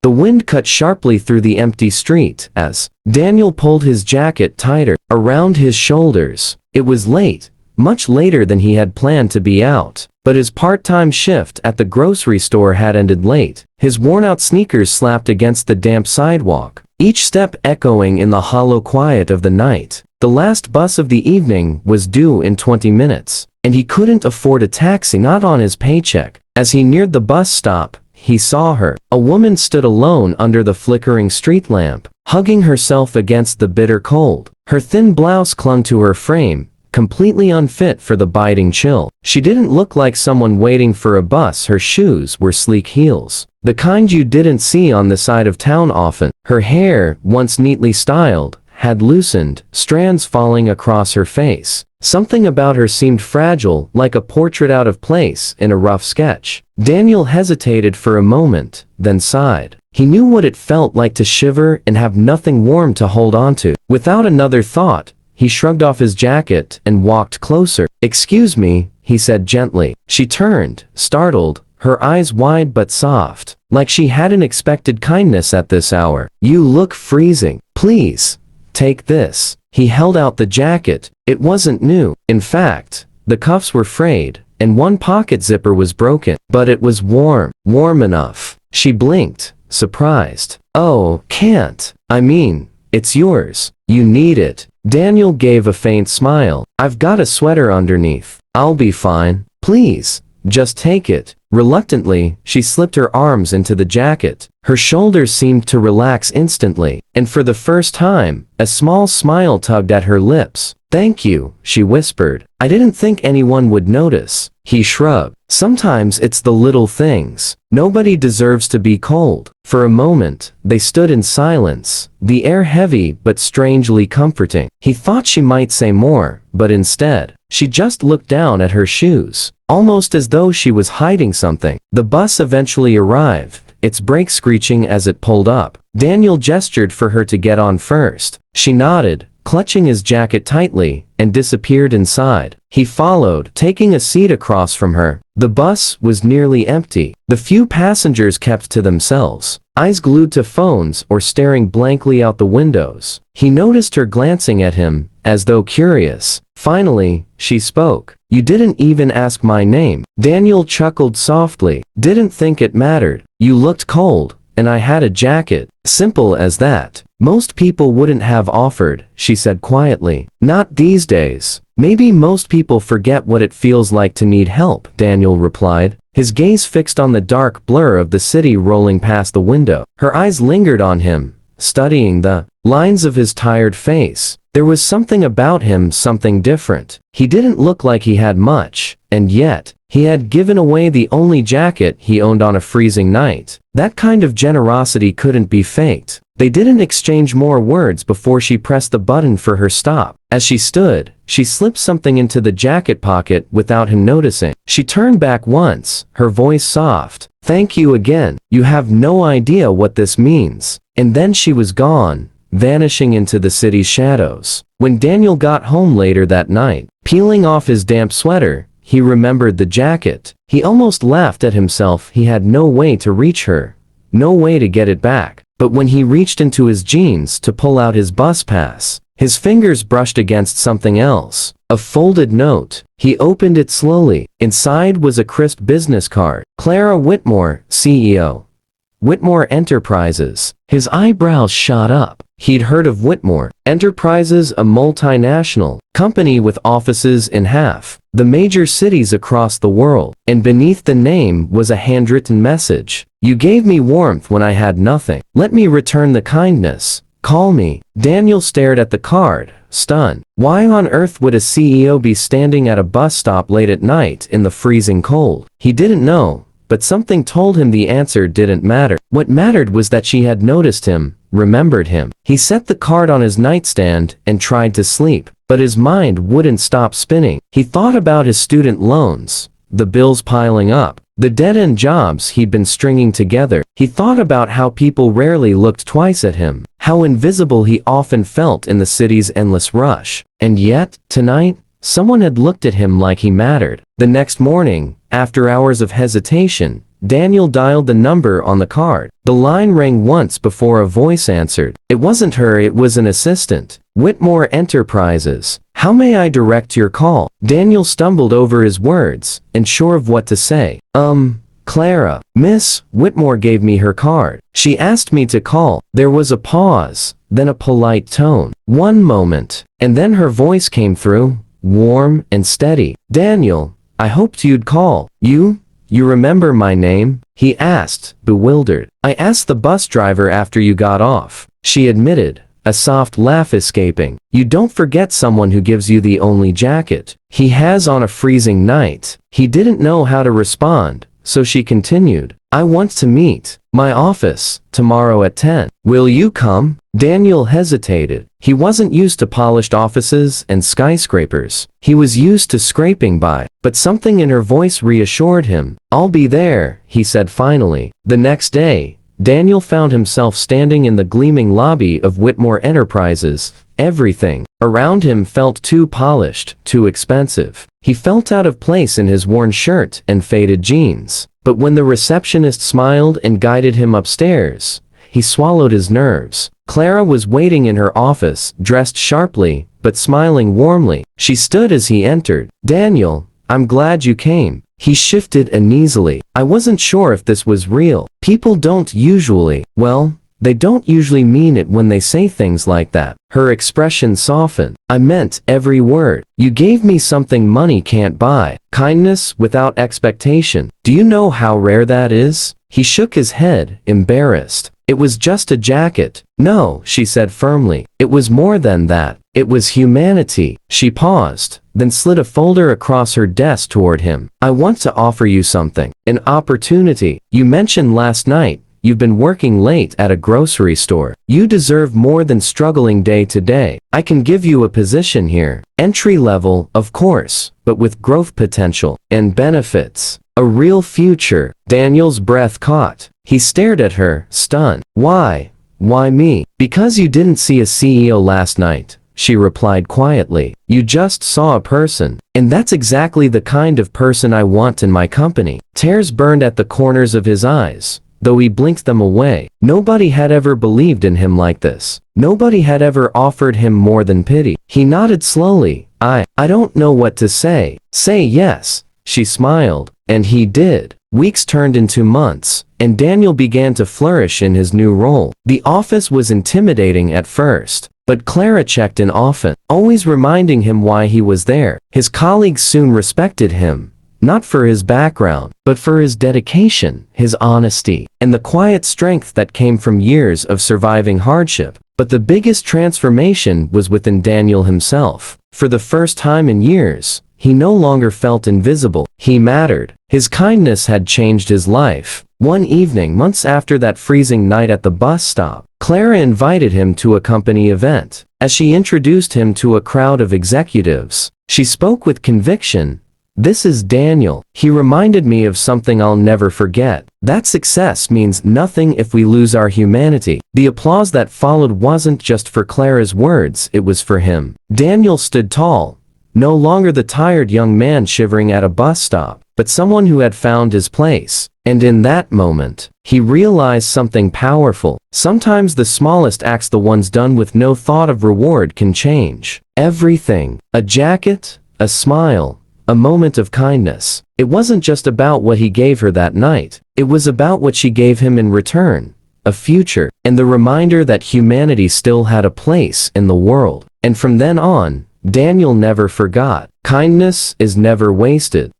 The wind cut sharply through the empty street as Daniel pulled his jacket tighter around his shoulders. It was late, much later than he had planned to be out, but his part-time shift at the grocery store had ended late. His worn-out sneakers slapped against the damp sidewalk, each step echoing in the hollow quiet of the night. The last bus of the evening was due in 20 minutes, and he couldn't afford a taxi, not on his paycheck. As he neared the bus stop, he saw her. A woman stood alone under the flickering street lamp, hugging herself against the bitter cold. Her thin blouse clung to her frame, completely unfit for the biting chill. She didn't look like someone waiting for a bus. Her shoes were sleek heels, the kind you didn't see on the side of town often. Her hair, once neatly styled, had loosened, strands falling across her face. Something about her seemed fragile, like a portrait out of place in a rough sketch. Daniel hesitated for a moment, then sighed. He knew what it felt like to shiver and have nothing warm to hold onto. Without another thought, he shrugged off his jacket and walked closer. "Excuse me," he said gently. She turned, startled, her eyes wide but soft, like she hadn't expected kindness at this hour. "You look freezing. Please, take this." He held out the jacket. It wasn't new. In fact, the cuffs were frayed, and one pocket zipper was broken. But it was warm, warm enough. She blinked, surprised. "Oh, can't. I mean, it's yours. You need it." Daniel gave a faint smile. "I've got a sweater underneath. I'll be fine. Please, just take it." Reluctantly, she slipped her arms into the jacket. Her shoulders seemed to relax instantly, and for the first time, a small smile tugged at her lips. "Thank you," she whispered. "I didn't think anyone would notice." He shrugged. "Sometimes it's the little things. Nobody deserves to be cold." For a moment, they stood in silence, the air heavy but strangely comforting. He thought she might say more, but instead, she just looked down at her shoes, almost as though she was hiding something. The bus eventually arrived, its brakes screeching as it pulled up. Daniel gestured for her to get on first. She nodded, clutching his jacket tightly, and disappeared inside. He followed, taking a seat across from her. The bus was nearly empty. The few passengers kept to themselves, eyes glued to phones or staring blankly out the windows. He noticed her glancing at him, as though curious. Finally, she spoke. "You didn't even ask my name." Daniel chuckled softly. "Didn't think it mattered. You looked cold, and I had a jacket. Simple as that." "Most people wouldn't have offered," she said quietly. "Not these days." "Maybe most people forget what it feels like to need help," Daniel replied, his gaze fixed on the dark blur of the city rolling past the window. Her eyes lingered on him, studying the lines of his tired face. There was something about him, something different. He didn't look like he had much, and yet, he had given away the only jacket he owned on a freezing night. That kind of generosity couldn't be faked. They didn't exchange more words before she pressed the button for her stop. As she stood, she slipped something into the jacket pocket without him noticing. She turned back once, her voice soft. "Thank you again. You have no idea what this means." And then she was gone, vanishing into the city's shadows. When Daniel got home later that night, peeling off his damp sweater, he remembered the jacket. He almost laughed at himself. He had no way to reach her, no way to get it back. But when he reached into his jeans to pull out his bus pass, his fingers brushed against something else. A folded note. He opened it slowly. Inside was a crisp business card. "Clara Whitmore, CEO. Whitmore Enterprises." His eyebrows shot up. He'd heard of Whitmore Enterprises, a multinational company with offices in half the major cities across the world, and beneath the name was a handwritten message. "You gave me warmth when I had nothing. Let me return the kindness. Call me." Daniel stared at the card, stunned. Why on earth would a CEO be standing at a bus stop late at night in the freezing cold? He didn't know, but something told him the answer didn't matter. What mattered was that she had noticed him, remembered him. He set the card on his nightstand and tried to sleep, but his mind wouldn't stop spinning. He thought about his student loans, the bills piling up, the dead-end jobs he'd been stringing together. He thought about how people rarely looked twice at him, how invisible he often felt in the city's endless rush. And yet, tonight, someone had looked at him like he mattered. The next morning, after hours of hesitation, Daniel dialed the number on the card. The line rang once before a voice answered. It wasn't her, it was an assistant. Whitmore Enterprises. How may I direct your call? Daniel stumbled over his words, unsure of what to say. Clara. Miss Whitmore gave me her card. She asked me to call. There was a pause, then a polite tone. One moment. And then her voice came through, warm and steady. Daniel, I hoped you'd call. You remember my name? He asked, bewildered. I asked the bus driver after you got off, she admitted, a soft laugh escaping. You don't forget someone who gives you the only jacket he has on a freezing night. He didn't know how to respond, so she continued. I want to meet my office tomorrow at 10. Will you come? Daniel hesitated. He wasn't used to polished offices and skyscrapers. He was used to scraping by, but something in her voice reassured him. I'll be there, he said finally. The next day, Daniel found himself standing in the gleaming lobby of Whitmore Enterprises. Everything around him felt too polished, too expensive. He felt out of place in his worn shirt and faded jeans. But when the receptionist smiled and guided him upstairs, he swallowed his nerves. Clara was waiting in her office, dressed sharply, but smiling warmly. She stood as he entered. Daniel, I'm glad you came. He shifted uneasily. I wasn't sure if this was real. People don't usually, they don't usually mean it when they say things like that. Her expression softened. I meant every word. You gave me something money can't buy. Kindness without expectation. Do you know how rare that is? He shook his head, embarrassed. It was just a jacket. No, she said firmly. It was more than that. It was humanity. She paused, then slid a folder across her desk toward him. I want to offer you something. An opportunity. You mentioned last night you've been working late at a grocery store. You deserve more than struggling day to day. I can give you a position here. Entry level, of course, but with growth potential and benefits. A real future. Daniel's breath caught. He stared at her, stunned. Why? Why me? Because you didn't see a CEO last night, she replied quietly. You just saw a person. And that's exactly the kind of person I want in my company. Tears burned at the corners of his eyes, though he blinked them away. Nobody had ever believed in him like this. Nobody had ever offered him more than pity. He nodded slowly. I don't know what to say. Say yes, she smiled. And he did. Weeks turned into months, and Daniel began to flourish in his new role. The office was intimidating at first, but Clara checked in often, always reminding him why he was there. His colleagues soon respected him, not for his background, but for his dedication, his honesty, and the quiet strength that came from years of surviving hardship. But the biggest transformation was within Daniel himself. For the first time in years, he no longer felt invisible. He mattered. His kindness had changed his life. One evening, months after that freezing night at the bus stop, Clara invited him to a company event. As she introduced him to a crowd of executives, she spoke with conviction. This is Daniel. He reminded me of something I'll never forget. That success means nothing if we lose our humanity. The applause that followed wasn't just for Clara's words, it was for him. Daniel stood tall, no longer the tired young man shivering at a bus stop, but someone who had found his place. And in that moment, he realized something powerful. Sometimes the smallest acts, the ones done with no thought of reward, can change everything. A jacket, a smile, a moment of kindness. It wasn't just about what he gave her that night. It was about what she gave him in return. A future, and the reminder that humanity still had a place in the world. And from then on, Daniel never forgot. Kindness is never wasted.